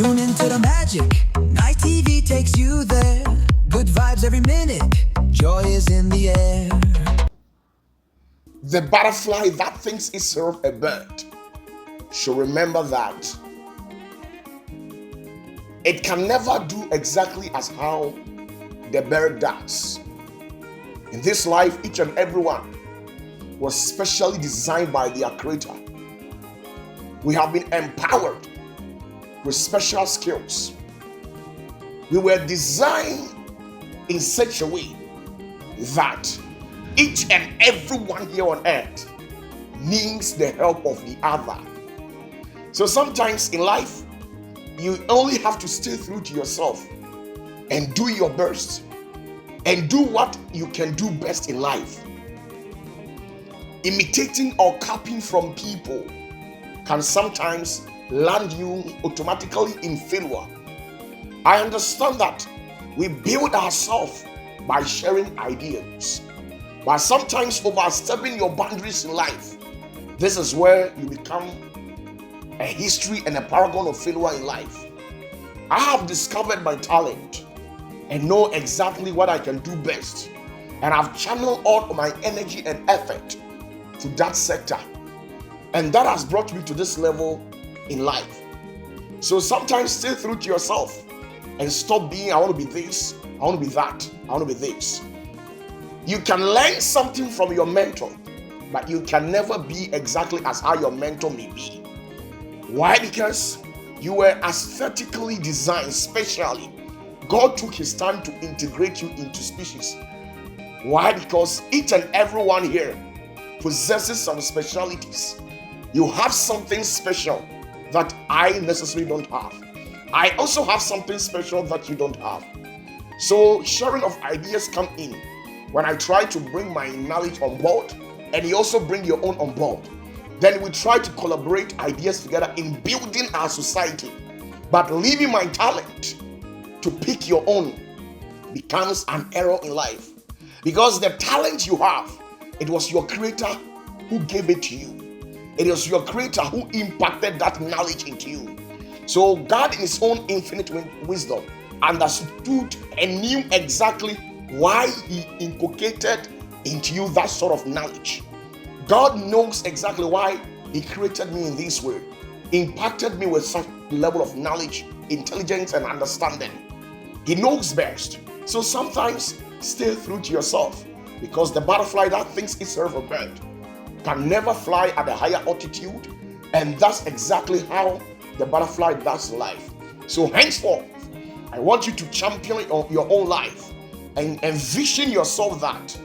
Tune into the magic. Night TV takes you there. Good vibes every minute. Joy is in the air. The butterfly that thinks itself a bird should remember that it can never do exactly as how the bird does. In this life, each and every one was specially designed by their creator. We have been empowered with special skills. We were designed in such a way that each and every one here on earth needs the help of the other. So sometimes in life, you only have to stay true to yourself and do your best and do what you can do best in life. Imitating or copying from people can sometimes land you automatically in failure. I understand that we build ourselves by sharing ideas, but sometimes overstepping your boundaries in life, this is where you become a history and a paragon of failure in life. I have discovered my talent and know exactly what I can do best, and I've channeled all of my energy and effort to that sector, and that has brought me to this level in life. So sometimes stay true to yourself and stop being I want to be this, I want to be that, I want to be this. You can learn something from your mentor, but you can never be exactly as how your mentor may be. Why? Because you were aesthetically designed specially. God took his time to integrate you into species. Why? Because each and every one here possesses some specialities. You have something special that I necessarily don't have. I also have something special that you don't have. So sharing of ideas come in when I try to bring my knowledge on board and you also bring your own on board. Then we try to collaborate ideas together in building our society. But leaving my talent to pick your own becomes an error in life. Because the talent you have, it was your creator who gave it to you. It was your creator who impacted that knowledge into you. So God in his own infinite wisdom understood and knew exactly why he inculcated into you that sort of knowledge. God knows exactly why he created me in this way, impacted me with such level of knowledge, intelligence, and understanding. He knows best. So sometimes stay true to yourself, because the butterfly that thinks itself a bird can never fly at a higher altitude, and that's exactly how the butterfly does life. So henceforth, I want you to champion your own life and envision yourself that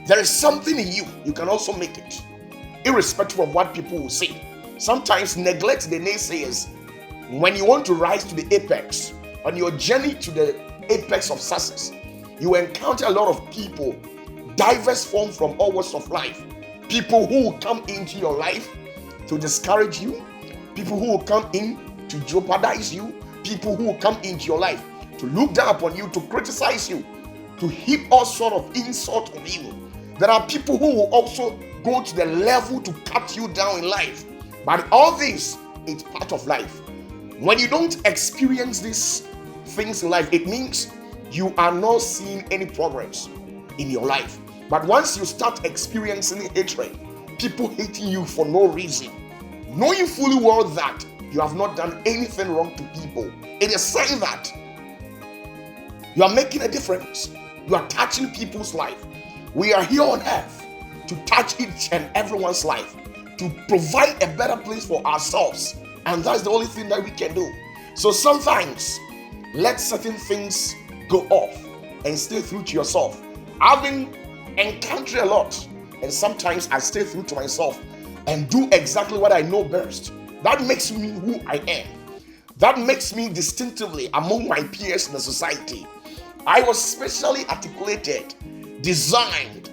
there is something in you, you can also make it, irrespective of what people will say. Sometimes neglect the naysayers. When you want to rise to the apex, on your journey to the apex of success, you encounter a lot of people, diverse forms from all walks of life. People who will come into your life to discourage you, people who will come in to jeopardize you, people who will come into your life to look down upon you, to criticize you, to heap all sort of insult on you. There are people who will also go to the level to cut you down in life. But all this is part of life. When you don't experience these things in life, it means you are not seeing any progress in your life. But once you start experiencing hatred, people hating you for no reason, knowing fully well that you have not done anything wrong to people, it is saying that you are making a difference. You are touching people's life. We are here on earth to touch each and everyone's life, to provide a better place for ourselves. And that's the only thing that we can do. So sometimes, let certain things go off and stay true to yourself. I've been encountering a lot, and sometimes I stay true to myself and do exactly what I know best. That makes me who I am. That makes me distinctively among my peers in the society. I was specially articulated, designed.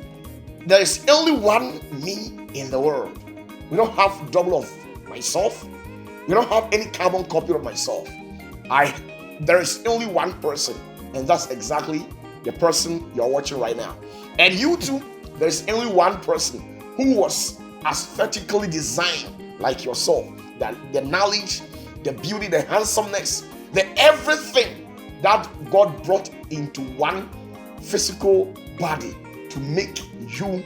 There is only one me in the world. We don't have double of myself. We don't have any carbon copy of myself. There is only one person, and that's exactly the person you're watching right now. And you too, there is only one person who was aesthetically designed like yourself. That the knowledge, the beauty, the handsomeness, The everything that God brought into one physical body to make you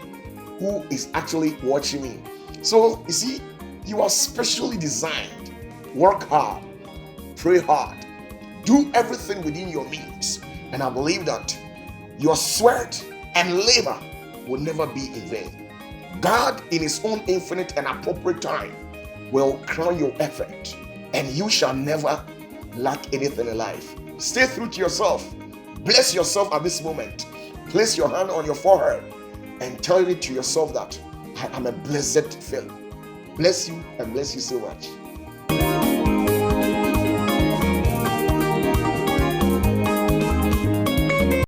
who is actually watching me. So you see, you are specially designed. Work hard, pray hard, do everything within your means, and I believe that your sweat and labor will never be in vain. God, in his own infinite and appropriate time, will crown your effort, and you shall never lack anything in life. Stay true to yourself. Bless yourself at this moment. Place your hand on your forehead and tell it to yourself that I am a blessed fellow. Bless you and bless you so much.